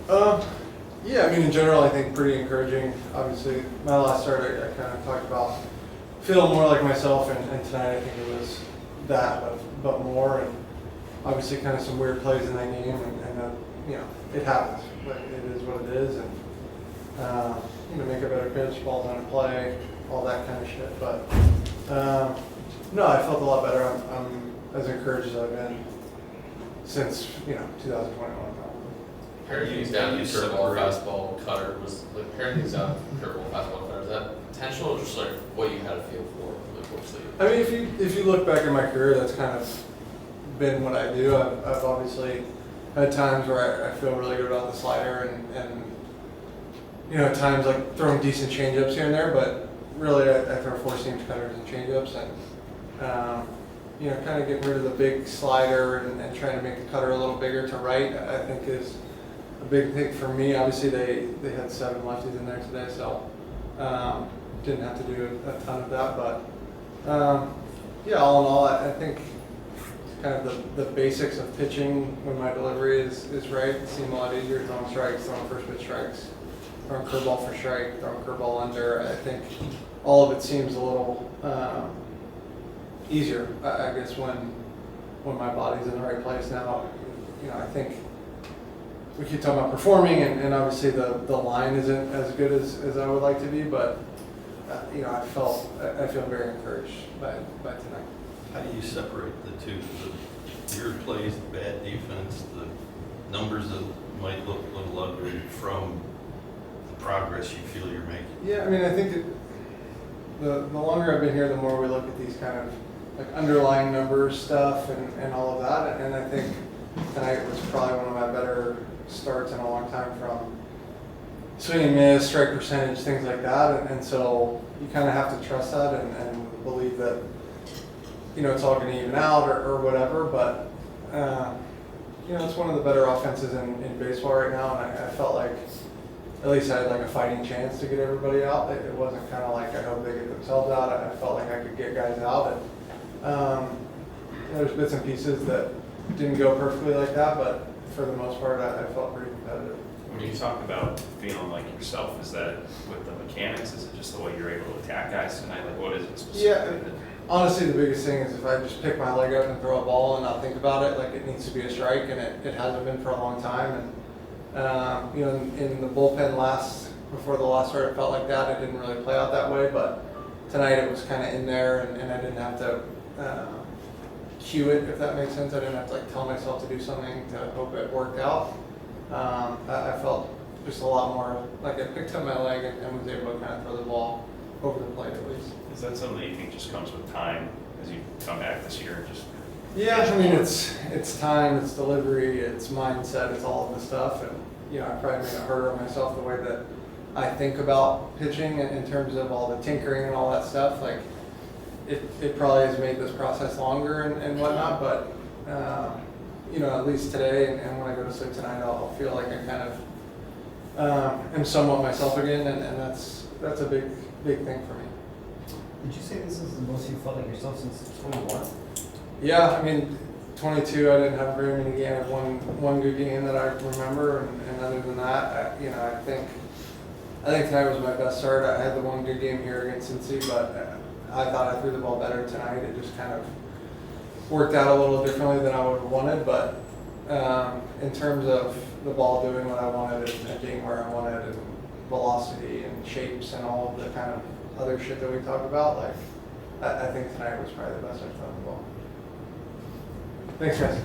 Yeah, I mean, in general, I think pretty encouraging. Obviously, my last start, I kind of talked about feeling more like myself, and tonight I think it was that, but more, and obviously kind of some weird plays in that game, and you know, it happens. But it is what it is, and make a better pitch, balls on a play, all that kind of shit. But no, I felt a lot better. I'm as encouraged as I've been since 2021. Paring things down to curveball, fastball, cutter paring things down to curveball, fastball, cutter. Is that intentional, or just like what you had a feel for? I mean, if you look back in my career, that's kind of been what I do. I've obviously had times where I feel really good about the slider, and at times like throwing decent changeups here and there. But really, I throw four seams, cutters, and changeups, and kind of getting rid of the big slider and trying to make the cutter a little bigger to right, I think is a big thing for me. Obviously, they had 7 lefties in there today, so didn't have to do a ton of that. But all in all, I think kind of the basics of pitching when my delivery is right. It seems a lot easier throwing strikes, throwing first pitch strikes, throwing curveball for strike, throwing curveball under. I think all of it seems a little easier, I guess, when my body's in the right place now. I think we keep talking about performing, and obviously the line isn't as good as I would like to be, but I feel very encouraged by tonight. How do you separate the two? The weird plays, the bad defense, the numbers that might look a little ugly from the progress you feel you're making? Yeah, I mean, I think the longer I've been here, the more we look at these kind of like underlying numbers stuff and all of that. And I think tonight was probably one of my better starts in a long time, from swing and miss, strike percentage, things like that. And so you kind of have to trust that and believe that it's all going to even out or whatever. But it's one of the better offenses in baseball right now, and I felt like at least I had like a fighting chance to get everybody out. It wasn't kind of like I hope they get themselves out. I felt like I could get guys out. And there's bits and pieces that didn't go perfectly like that, but for the most part, I felt pretty competitive. When you talk about feeling like yourself, is that with the mechanics? Is it just the way you're able to attack guys tonight? Like, what is it specifically? Yeah, honestly, the biggest thing is if I just pick my leg up and throw a ball and not think about it, like it needs to be a strike, and it hasn't been for a long time. And in the bullpen before the last start, it felt like that. It didn't really play out that way, but tonight it was kind of in there, and I didn't have to cue it, if that makes sense. I didn't have to like tell myself to do something to hope it worked out. I felt just a lot more like I picked up my leg and was able to kind of throw the ball over the plate at least. Is that something that you think just comes with time as you come back this year? Yeah, I mean, it's time, it's delivery, it's mindset, it's all of the stuff. And I probably made it harder on myself the way that I think about pitching in terms of all the tinkering and all that stuff. Like it probably has made this process longer and whatnot, but at least today and when I go to sleep tonight, I'll feel like I kind of am somewhat myself again, and that's a big thing for me. Did you say this is the most you felt like yourself since 21? Yeah, I mean, 22, I didn't have very many games. I had one good game that I remember, and other than that, I think tonight was my best start. I had the one good game here against Cincy, but I thought I threw the ball better tonight. It just kind of worked out a little differently than I would have wanted, but in terms of the ball doing what I wanted and being where I wanted, and velocity and shapes and all of the kind of other shit that we talk about, like I think tonight was probably the best I've thrown the ball. Thanks, guys.